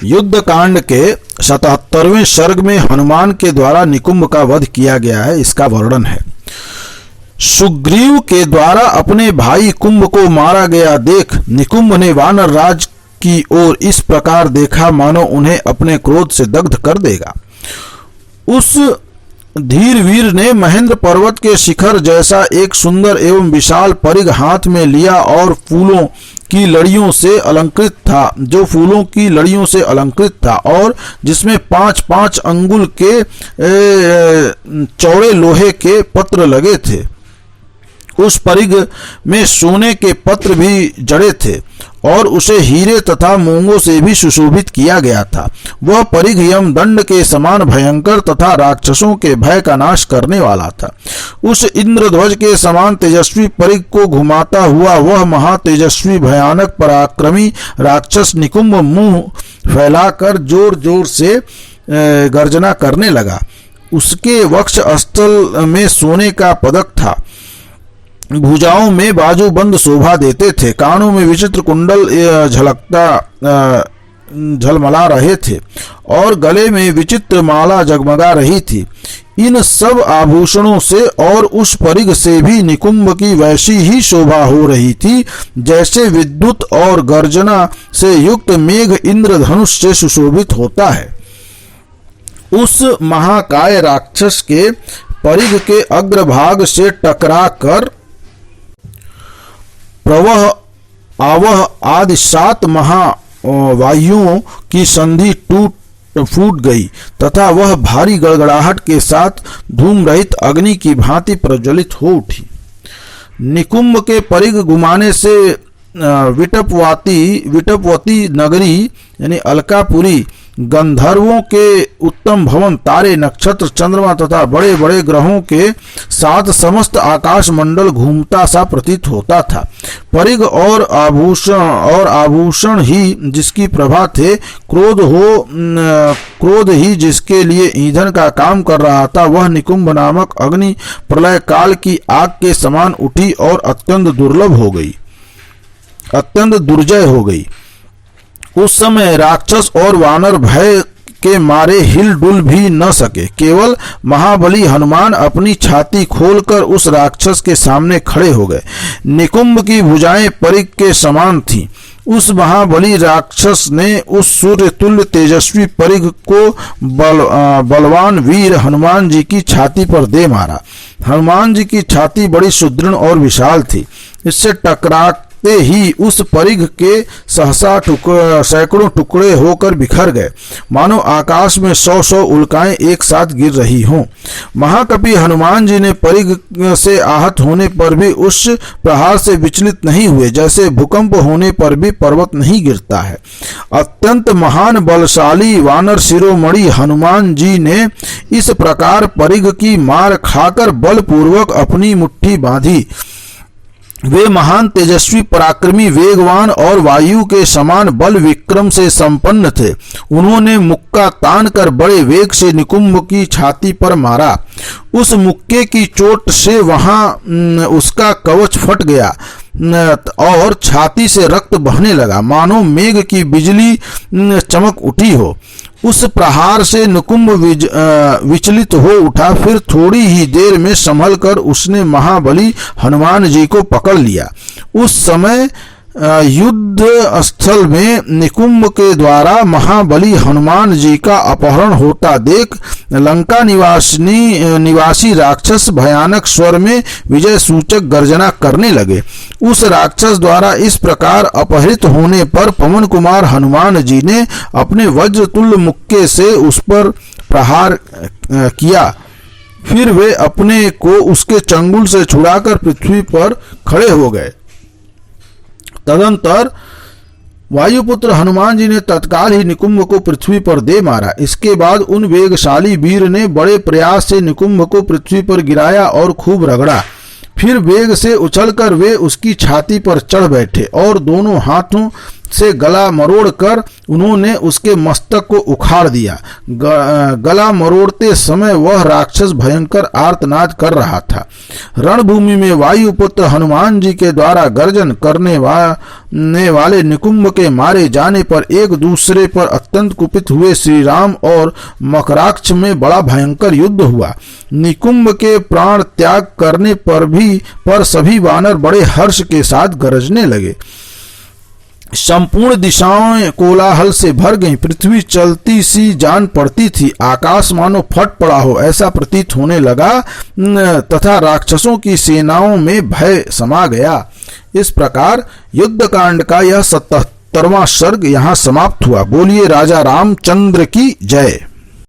युद्ध कांड के 77वें सर्ग में हनुमान के द्वारा निकुंभ का वध किया गया है, इसका वर्णन है। सुग्रीव के द्वारा अपने भाई कुंभ को मारा गया देख निकुंभ ने वानर राज की ओर इस प्रकार देखा मानो उन्हें अपने क्रोध से दग्ध कर देगा। उस धीर वीर ने महेंद्र पर्वत के शिखर जैसा एक सुंदर एवं विशाल परिघ हाथ में लिया और फूलों की लड़ियों से अलंकृत था, जो फूलों की लड़ियों से अलंकृत था और जिसमें 5-5 अंगुल के चौड़े लोहे के पत्र लगे थे। उस परिघ में सोने के पत्र भी जड़े थे और उसे हीरे तथा मूंगों से भी सुशोभित किया गया था। वह परिघ यमदंड के समान भयंकर तथा राक्षसों के भय का नाश करने वाला था। उस इंद्रध्वज के समान तेजस्वी परिघ को घुमाता हुआ वह महातेजस्वी भयानक पराक्रमी राक्षस निकुंभ मुंह फैलाकर जोर जोर से गर्जना करने लगा। उसके वक्ष स्थल में सोने का पदक था, भुजाओं में बाजूबंद शोभा देते थे, कानों में विचित्र कुंडल झलमला रहे थे और गले में विचित्र माला जगमगा रही थी। इन सब आभूषणों से और उस परिघ से भी निकुंभ की वैसी ही शोभा हो रही थी जैसे विद्युत और गर्जना से युक्त मेघ इंद्रधनुष से सुशोभित होता है। उस महाकाय राक्षस के परिघ के अग्रभाग से टकरा कर प्रवह आवह आदि 7 महावायुओं की संधि फूट गई तथा वह भारी गड़गड़ाहट के साथ धूम रहित अग्नि की भांति प्रज्वलित हो उठी। निकुंभ के परिघ घुमाने से विटपवती नगरी यानी अलकापुरी, गंधर्वों के उत्तम भवन, तारे, नक्षत्र, चंद्रमा तथा बड़े बड़े ग्रहों के साथ समस्त आकाश मंडल घूमता सा प्रतीत होता था। परिघ और आभूषण ही जिसकी प्रभा थे, क्रोध ही जिसके लिए ईंधन का काम कर रहा था, वह निकुंभ नामक अग्नि प्रलय काल की आग के समान उठी और अत्यंत दुर्जय हो गई। उस समय राक्षस और वानर भय के मारे हिलडुल भी न सके। केवल महाबली हनुमान अपनी छाती खोलकर उस राक्षस के सामने खड़े हो गए। निकुंभ की भुजाएं परिघ के समान थीं। उस महाबली राक्षस ने उस सूर्य तुल्य तेजस्वी परिघ को बलवान वीर हनुमान जी की छाती पर दे मारा। हनुमान जी की छाती बड़ी सुदृढ़ और विशाल थी। इससे टकराते ही उस परिघ के सहसा सैकड़ों टुकड़े होकर बिखर गए, मानो आकाश में 100 उल्काएं एक साथ गिर रही हों। महाकपि हनुमान जी ने परिघ से आहत होने पर भी उस प्रहार से विचलित नहीं हुए, जैसे भूकंप होने पर भी पर्वत नहीं गिरता है। अत्यंत महान बलशाली वानर शिरोमणि हनुमान जी ने इस प्रकार परिघ की मार खाकर बलपूर्वक अपनी मुट्ठी बांधी। वे महान तेजस्वी पराक्रमी वेगवान और वायु के समान बल विक्रम से संपन्न थे। उन्होंने मुक्का तानकर बड़े वेग से निकुंभ की छाती पर मारा। उस मुक्के की चोट से वहां उसका कवच फट गया और छाती से रक्त बहने लगा, मानो मेघ की बिजली चमक उठी हो। उस प्रहार से निकुंभ विचलित हो उठा, फिर थोड़ी ही देर में संभल कर उसने महाबली हनुमान जी को पकड़ लिया। उस समय युद्ध स्थल में निकुंभ के द्वारा महाबली हनुमान जी का अपहरण होता देख लंका निवासी राक्षस भयानक स्वर में विजय सूचक गर्जना करने लगे। उस राक्षस द्वारा इस प्रकार अपहरित होने पर पवन कुमार हनुमान जी ने अपने वज्रतुल्य मुक्के से उस पर प्रहार किया। फिर वे अपने को उसके चंगुल से छुड़ाकर पृथ्वी पर खड़े हो गए। तदंतर वायुपुत्र हनुमान जी ने तत्काल ही निकुंभ को पृथ्वी पर दे मारा। इसके बाद उन वेगशाली वीर ने बड़े प्रयास से निकुंभ को पृथ्वी पर गिराया और खूब रगड़ा। फिर वेग से उछलकर वे उसकी छाती पर चढ़ बैठे और दोनों हाथों से गला मरोड़ कर उन्होंने उसके मस्तक को उखाड़ दिया। गला मरोड़ते समय वह राक्षस भयंकर आर्तनाद कर रहा था। रणभूमि में वायुपुत्र हनुमान जी के द्वारा गर्जन करने वाले निकुंभ के मारे जाने पर एक दूसरे पर अत्यंत कुपित हुए श्री राम और मकराक्ष में बड़ा भयंकर युद्ध हुआ। निकुंभ के प्राण त्याग करने पर सभी वानर बड़े हर्ष के साथ गरजने लगे। संपूर्ण दिशाएं कोलाहल से भर गईं। पृथ्वी चलती सी जान पड़ती थी। आकाश मानो फट पड़ा हो ऐसा प्रतीत होने लगा तथा राक्षसों की सेनाओं में भय समा गया। इस प्रकार युद्ध कांड का यह 77वां सर्ग यहाँ समाप्त हुआ। बोलिए राजा रामचंद्र की जय।